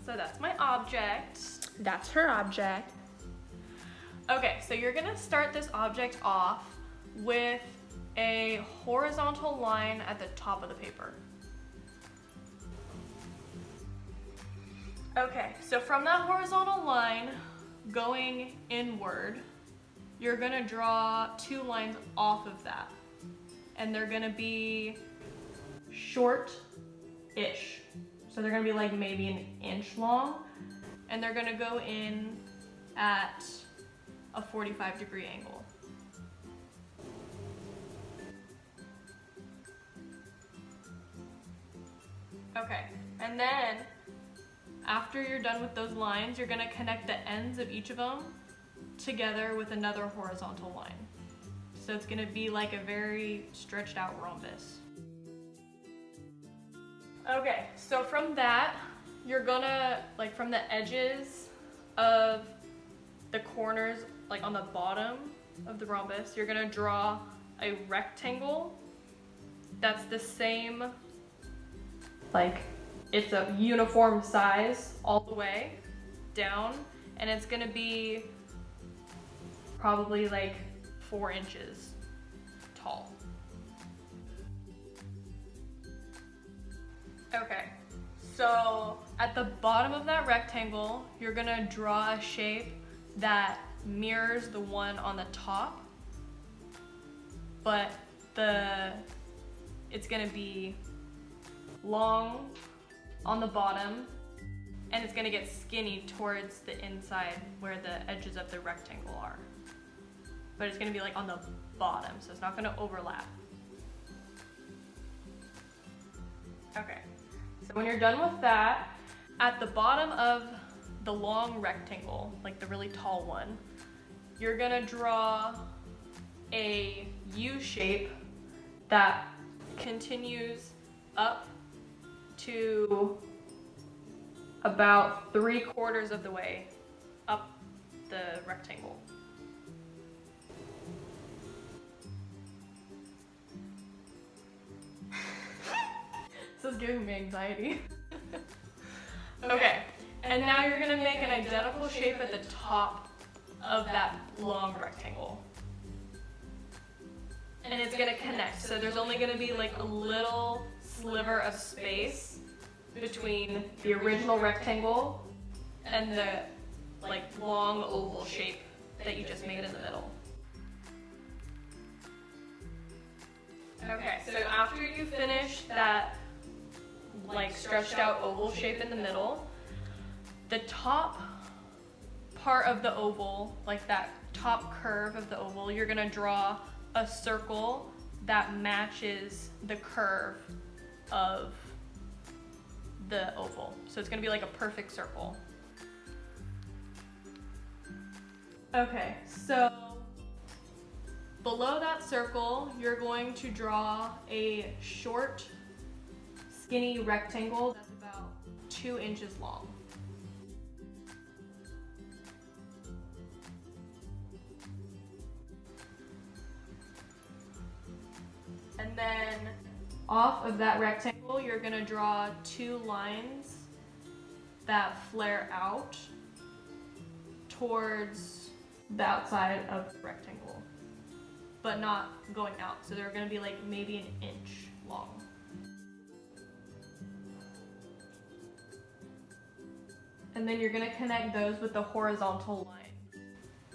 So that's my object. That's her object. Okay, so you're gonna start this object off with a horizontal line at the top of the paper. Okay, so from that horizontal line going inward, you're gonna draw 2 lines off of that. And they're gonna be short-ish. So they're gonna be like maybe an inch long. And they're gonna go in at a 45-degree angle. Okay, and then after you're done with those lines, you're gonna connect the ends of each of them together with another horizontal line. So it's gonna be like a very stretched out rhombus. Okay, so from that, you're gonna, like from the edges of the corners, like on the bottom of the rhombus, you're gonna draw a rectangle that's the same, like it's a uniform size all the way down, and it's gonna be probably like 4 inches tall. Okay, so at the bottom of that rectangle, you're gonna draw a shape that mirrors the one on the top, but it's gonna be long on the bottom, and it's gonna get skinny towards the inside where the edges of the rectangle are. But it's gonna be like on the bottom, so it's not gonna overlap. Okay, so when you're done with that, at the bottom of the long rectangle, like the really tall one, you're gonna draw a U shape that continues up to about 3/4 of the way up the rectangle. This is giving me anxiety. Okay, and now you're gonna make an identical shape at the top of that long rectangle. And it's gonna connect, so there's only gonna be like a little sliver of space between the original rectangle and the like long oval shape that you just made in the middle. Okay, so after you finish that like stretched out oval shape in the middle, the top part of the oval, like that top curve of the oval, you're gonna draw a circle that matches the curve of the oval. So it's gonna be like a perfect circle. Okay, so below that circle, you're going to draw a short, skinny rectangle that's about 2 inches long. And then off of that rectangle, you're gonna draw 2 lines that flare out towards the outside of the rectangle, but not going out. So they're gonna be like maybe an inch long. And then you're gonna connect those with the horizontal line.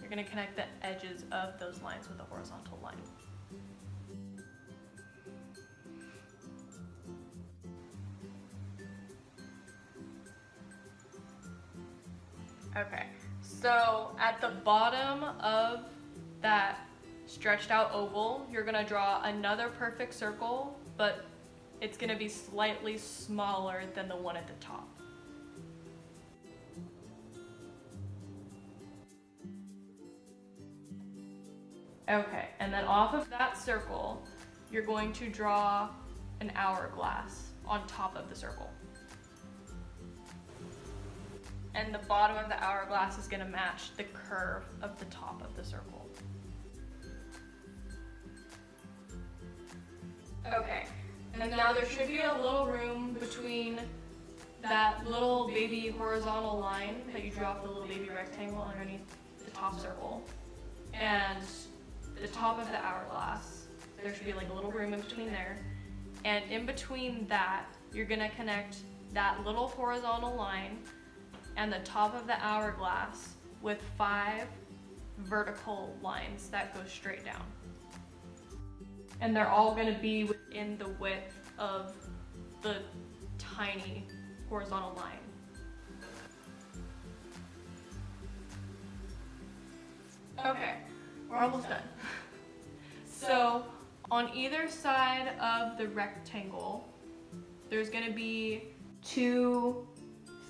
You're gonna connect the edges of those lines with the horizontal line. Okay, so at the bottom of that stretched out oval, you're gonna draw another perfect circle, but it's gonna be slightly smaller than the one at the top. Okay, and then off of that circle, you're going to draw an hourglass on top of the circle. And the bottom of the hourglass is gonna match the curve of the top of the circle. Okay, and now there should be a little room between that little baby horizontal line that you drew off the little baby rectangle underneath the top circle, and the top of the hourglass, there should be like a little room in between there, and in between that, you're gonna connect that little horizontal line and the top of the hourglass with 5 vertical lines that go straight down. And they're all gonna be within the width of the tiny horizontal line. Okay, we're almost done. So on either side of the rectangle, there's gonna be 2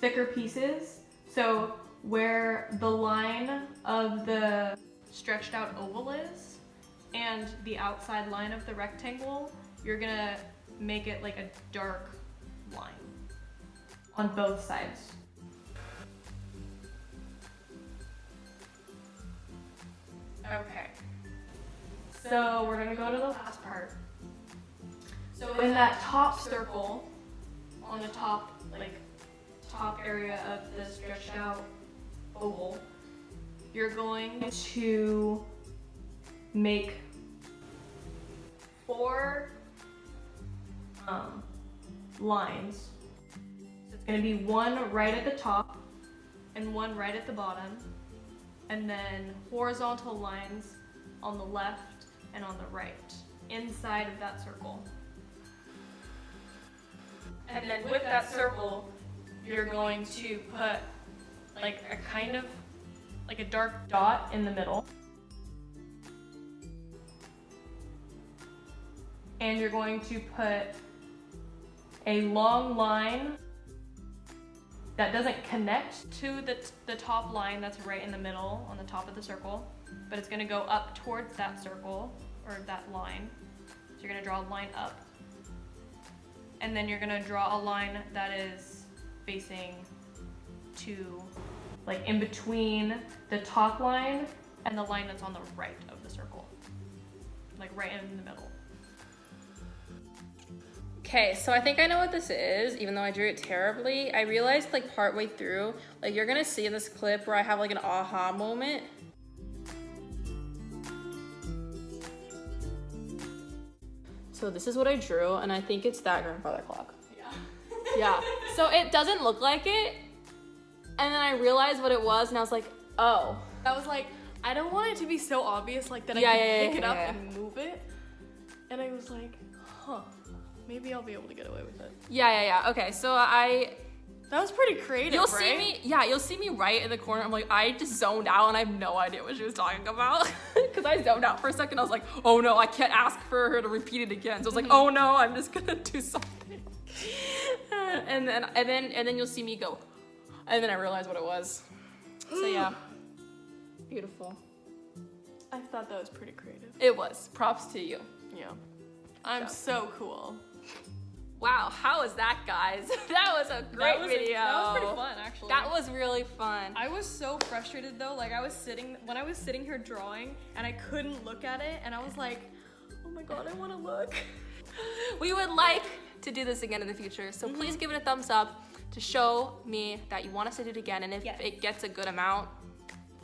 thicker pieces. So where the line of the stretched out oval is and the outside line of the rectangle, you're gonna make it like a dark line on both sides. Okay, so we're gonna go to the last part. So in that top circle, on the top, like top area of the stretched out oval, you're going to make 4 lines. So it's going to be 1 right at the top and 1 right at the bottom, and then horizontal lines on the left and on the right inside of that circle. And then with that circle, you're going to put like a kind of like a dark dot in the middle. And you're going to put a long line that doesn't connect to the top line that's right in the middle on the top of the circle, but it's gonna go up towards that circle or that line. So you're gonna draw a line up. And then you're gonna draw a line that is facing to, like in between the top line and the line that's on the right of the circle. Like right in the middle. Okay, so I think I know what this is, even though I drew it terribly. I realized like partway through, like you're gonna see in this clip where I have like an aha moment. So this is what I drew, and I think it's that grandfather clock. Yeah. Yeah, so it doesn't look like it, and then I realized what it was, and I was like, oh. I was like, I don't want it to be so obvious, like that I Yeah, can yeah, pick yeah, it up yeah. and move it. And I was like, huh, maybe I'll be able to get away with it. Yeah. Okay, so That was pretty creative, you'll right? see me, yeah, you'll see me right in the corner. I'm like, I just zoned out and I have no idea what she was talking about. Cause I zoned out for a second. I was like, oh no, I can't ask for her to repeat it again. So I was like, oh no, I'm just gonna do something. and then you'll see me go. And then I realized what it was. So yeah, beautiful. I thought that was pretty creative. It was, props to you. Yeah. I'm so cool. Wow, how was that, guys? That was a great video. That was pretty fun, actually. That was really fun. I was so frustrated though, like when I was sitting here drawing and I couldn't look at it and I was like, oh my god, I want to look. We would like to do this again in the future, so please give it a thumbs up to show me that you want us to do it again, and if it gets a good amount,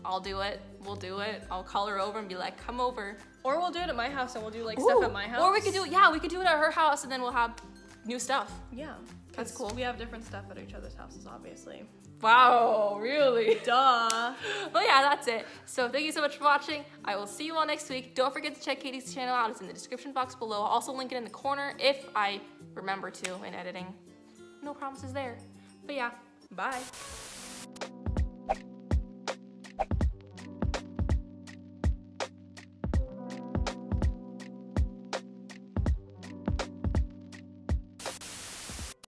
I'll do it. We'll do it. I'll call her over and be like, come over. Or we'll do it at my house and we'll do like stuff at my house. Or we could do it at her house, and then we'll have new stuff. Yeah. That's cool. We have different stuff at each other's houses, obviously. Wow, really? Duh. Well, yeah, that's it. So thank you so much for watching. I will see you all next week. Don't forget to check Katie's channel out. It's in the description box below. I'll also link it in the corner if I remember to in editing. No promises there. But yeah, bye.